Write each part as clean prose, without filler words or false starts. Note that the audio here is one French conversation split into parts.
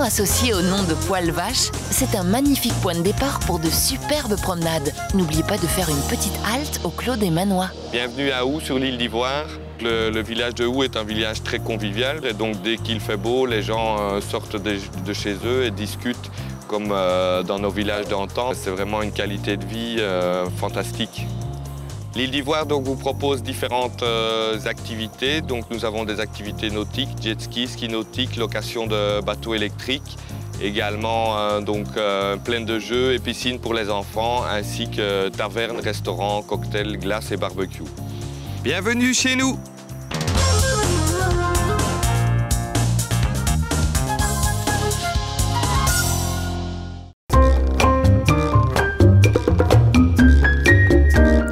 Souvent associé au nom de Poil-Vache, c'est un magnifique point de départ pour de superbes promenades. N'oubliez pas de faire une petite halte au Clos des Manois. Bienvenue à Hou, sur l'île d'Ivoire. Le village de Hou est un village très convivial. Et donc dès qu'il fait beau, les gens sortent de chez eux et discutent comme dans nos villages d'antan. C'est vraiment une qualité de vie fantastique. L'île d'Ivoire vous propose différentes activités. Donc, nous avons des activités nautiques, jet ski, ski nautique, location de bateaux électriques, également plein de jeux et piscines pour les enfants, ainsi que tavernes, restaurants, cocktails, glaces et barbecue. Bienvenue chez nous!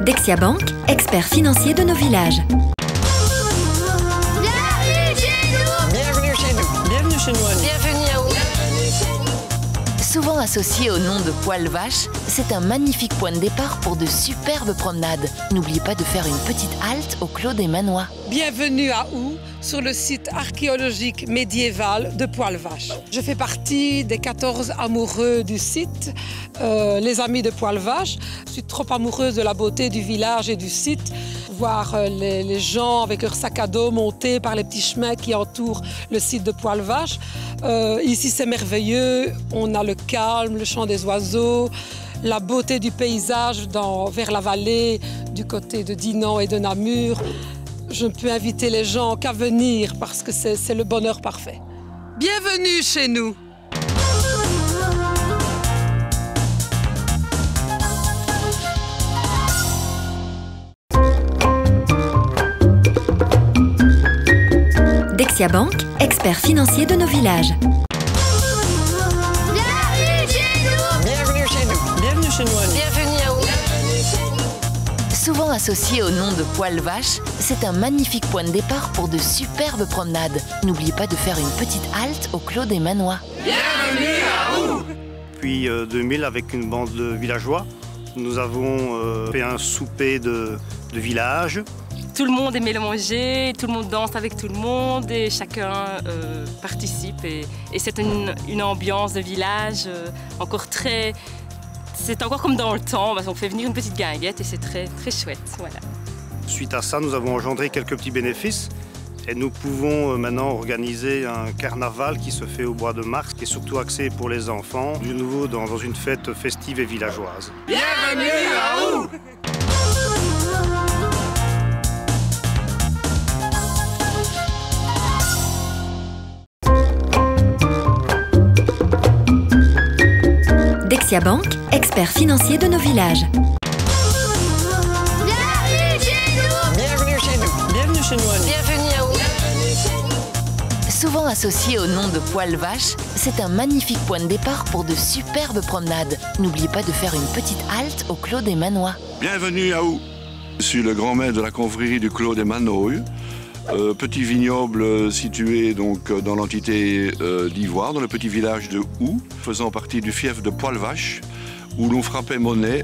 Dexia Bank, expert financier de nos villages. Bienvenue chez nous! Bienvenue chez nous! Bienvenue chez nous, Annie! Bienvenue à Hou! Souvent associé au nom de Poil-Vache, c'est un magnifique point de départ pour de superbes promenades. N'oubliez pas de faire une petite halte au Clos des Manois. Bienvenue à Hou, sur le site archéologique médiéval de Poil-Vache. Je fais partie des 14 amoureux du site, les amis de Poil-Vache. Je suis trop amoureuse de la beauté du village et du site. Voir les gens avec leurs sacs à dos montés par les petits chemins qui entourent le site de Poil-Vache. Ici, c'est merveilleux. On a le calme, le chant des oiseaux, la beauté du paysage vers la vallée, du côté de Dinan et de Namur. Je ne peux inviter les gens qu'à venir parce que c'est le bonheur parfait. Bienvenue chez nous! Dexia Bank, expert financier de nos villages. Bienvenue chez nous! Bienvenue chez nous! Bienvenue chez nous, Annie! Bienvenue à Hou! Souvent associé au nom de Poil-Vache, c'est un magnifique point de départ pour de superbes promenades. N'oubliez pas de faire une petite halte au Clos des Manois. Bienvenue à Hou! Depuis 2000, avec une bande de villageois, nous avons fait un souper de village. Tout le monde aime le manger, tout le monde danse avec tout le monde et chacun participe. Et c'est une ambiance de village encore très... C'est encore comme dans le temps, on fait venir une petite guinguette et c'est très, très chouette. Voilà. Suite à ça, nous avons engendré quelques petits bénéfices et nous pouvons maintenant organiser un carnaval qui se fait au Bois de Mars, qui est surtout axé pour les enfants, de nouveau dans une fête festive et villageoise. Bienvenue à Hou! Dexia Bank, expert financier de nos villages. Bienvenue chez nous! Bienvenue chez nous! Bienvenue chez nous, Annie! Bienvenue à Hou! Souvent associé au nom de Poil-Vache, c'est un magnifique point de départ pour de superbes promenades. N'oubliez pas de faire une petite halte au Clos des Manois. Bienvenue à Hou. Je suis le grand maître de la confrérie du Clos des Manois. Petit vignoble situé donc dans l'entité d'Ivoire, dans le petit village de Hou, faisant partie du fief de Poil-Vache, où l'on frappait monnaie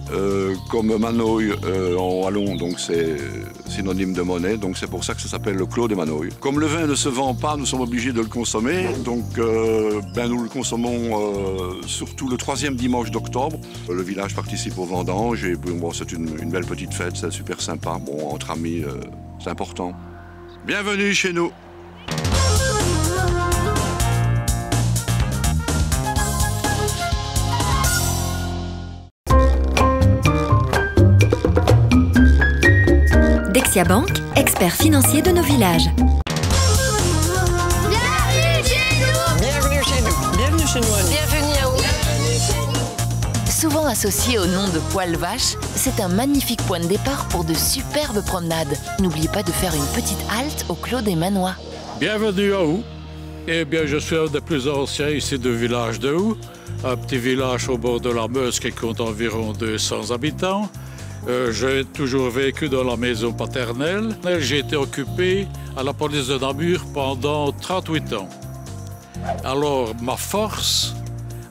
comme Manoy en wallon, donc c'est synonyme de monnaie, donc c'est pour ça que ça s'appelle le Clos des Manoy. Comme le vin ne se vend pas, nous sommes obligés de le consommer, donc nous le consommons surtout le 3e dimanche d'octobre. Le village participe aux vendanges et bon, c'est une belle petite fête, c'est super sympa, bon, entre amis, c'est important. Bienvenue chez nous. Dexia Bank, expert financier de nos villages. Bienvenue chez nous! Bienvenue chez nous! Bienvenue chez nous, Annie! Bienvenue à Hou! Souvent associé au nom de Poil-Vache, c'est un magnifique point de départ pour de superbes promenades. N'oubliez pas de faire une petite halte au Clos des Manois. Bienvenue à Hou. Eh bien, je suis un des plus anciens ici du village de Hou, un petit village au bord de la Meuse qui compte environ 200 habitants. J'ai toujours vécu dans la maison paternelle. J'ai été occupé à la police de Namur pendant 38 ans. Alors, ma force,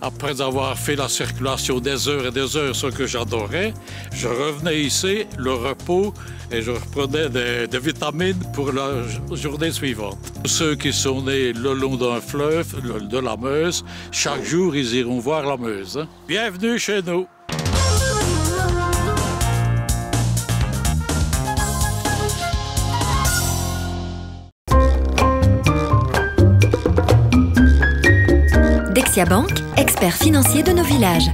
Après avoir fait la circulation des heures et des heures, ce que j'adorais, je revenais ici, le repos, et je reprenais des vitamines pour la journée suivante. Ceux qui sont nés le long d'un fleuve, de la Meuse, chaque jour, ils iront voir la Meuse. Hein. Bienvenue chez nous. Dexia Bank, expert financier de nos villages.